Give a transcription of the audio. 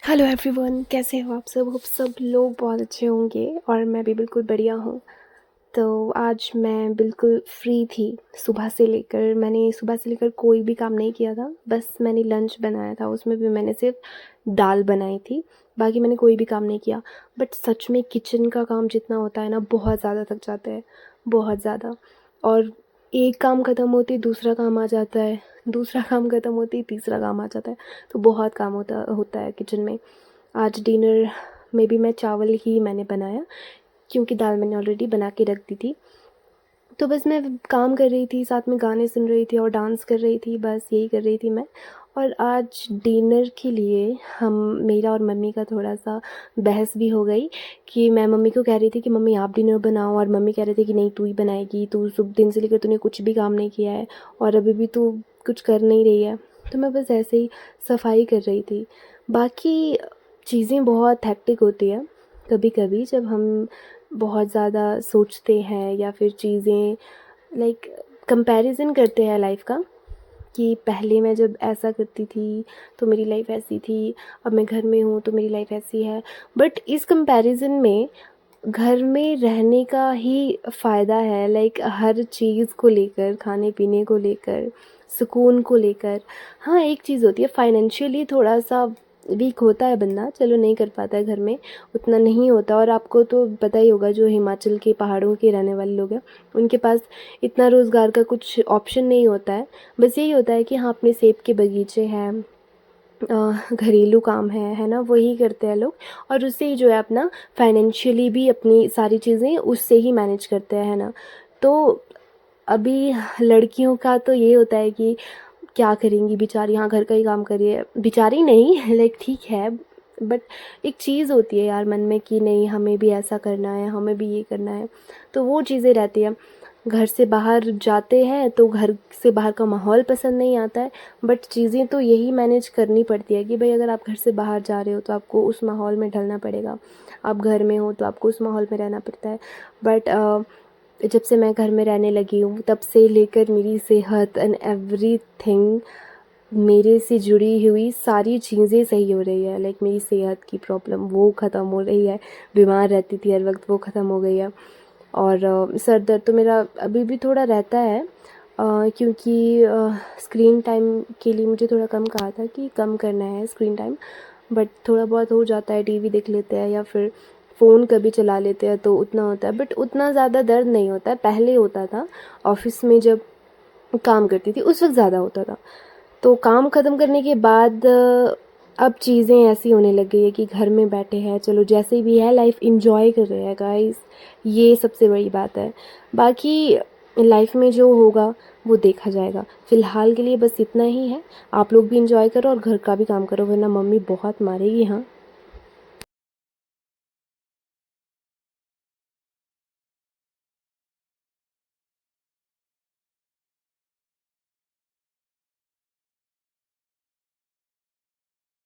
Hello everyone, कैसे हो आप सब। होप सब लोग बहुत अच्छे होंगे और मैं भी बिल्कुल बढ़िया हूँ। तो आज मैं बिल्कुल फ्री थी। मैंने सुबह से लेकर कोई भी काम नहीं किया था। बस मैंने लंच बनाया था, उसमें भी मैंने सिर्फ दाल बनाई थी। बाकी मैंने कोई भी काम नहीं किया। बट सच में किचन का काम जितना होता है ना, बहुत ज़्यादा थक जाते हैं, बहुत ज़्यादा। और एक काम ख़त्म होते ही दूसरा काम आ जाता है, दूसरा काम ख़त्म होते ही तीसरा काम आ जाता है। तो बहुत काम होता होता है किचन में। आज डिनर में भी मैं चावल ही मैंने बनाया, क्योंकि दाल मैंने ऑलरेडी बना के रख दी थी। तो बस मैं काम कर रही थी, साथ में गाने सुन रही थी और डांस कर रही थी, बस यही कर रही थी मैं। और आज डिनर के लिए मेरा और मम्मी का थोड़ा-सा बहस भी हो गई कि मैं मम्मी को कह रही थी कि मम्मी आप डिनर बनाओ, और मम्मी कह रहे थे कि नहीं तू ही बनाएगी, तू सुबह दिन से लेकर तूने कुछ भी काम नहीं किया है और अभी भी तू कुछ कर नहीं रही है। तो मैं बस ऐसे ही सफाई कर रही थी। बाकी चीज़ें बहुत हेक्टिक होती है कभी-कभी, जब हम बहुत ज़्यादा सोचते हैं या फिर चीज़ें लाइक कंपैरिज़न करते हैं लाइफ़ का, कि पहले मैं जब ऐसा करती थी तो मेरी लाइफ़ ऐसी थी, अब मैं घर में हूँ तो मेरी लाइफ़ ऐसी है। बट इस कंपैरिज़न में घर में रहने का ही फ़ायदा है, लाइक हर चीज़ को लेकर, खाने-पीने को लेकर, सुकून को लेकर। हाँ, एक चीज़ होती है, फाइनेंशियली थोड़ा-सा वीक होता है बंदा, चलो नहीं कर पाता है घर में, उतना नहीं होता। और आपको तो पता ही होगा, जो हिमाचल के पहाड़ों के रहने वाले लोग हैं, उनके पास इतना रोज़गार का कुछ ऑप्शन नहीं होता है। बस यही होता है कि हाँ, अपने सेब के बगीचे हैं, घरेलू काम है ना, वही करते हैं लोग। और उससे ही जो है अपना फाइनेंशियली भी अपनी सारी चीज़ें उससे ही मैनेज करते हैं, है ना। तो अभी लड़कियों का तो ये होता है कि क्या करेंगी बेचारी, हाँ घर का ही काम करिए, बेचारी नहीं लाइक ठीक है। बट एक चीज़ होती है यार मन में कि नहीं हमें भी ऐसा करना है, हमें भी ये करना है। तो वो चीज़ें रहती हैं। घर से बाहर जाते हैं तो घर से बाहर का माहौल पसंद नहीं आता है। बट चीज़ें तो यही मैनेज करनी पड़ती है कि भाई अगर आप घर से बाहर जा रहे हो तो आपको उस माहौल में ढलना पड़ेगा, आप घर में हो तो आपको उस माहौल में रहना पड़ता है। बट जब से मैं घर में रहने लगी हूँ तब से लेकर मेरी सेहत एंड एवरीथिंग, मेरे से जुड़ी हुई सारी चीज़ें सही हो रही है। लाइक मेरी सेहत की प्रॉब्लम वो ख़त्म हो रही है, बीमार रहती थी हर वक्त, वो ख़त्म हो गई है। और सर दर्द तो मेरा अभी भी थोड़ा रहता है, क्योंकि स्क्रीन टाइम के लिए मुझे थोड़ा कम कहा था कि कम करना है स्क्रीन टाइम। बट थोड़ा बहुत हो जाता है, टीवी देख लेते हैं या फिर फ़ोन कभी चला लेते हैं तो उतना होता है। बट उतना ज़्यादा दर्द नहीं होता है, पहले होता था। ऑफिस में जब काम करती थी उस वक्त ज़्यादा होता था। तो काम ख़त्म करने के बाद अब चीज़ें ऐसी होने लग गई है कि घर में बैठे हैं, चलो जैसे भी है लाइफ इंजॉय कर रहे हैं गाइस, ये सबसे बड़ी बात है। बाकी लाइफ में जो होगा वो देखा जाएगा। फ़िलहाल के लिए बस इतना ही है। आप लोग भी इंजॉय करो और घर का भी काम करो, वरना मम्मी बहुत मारेगी। हाँ।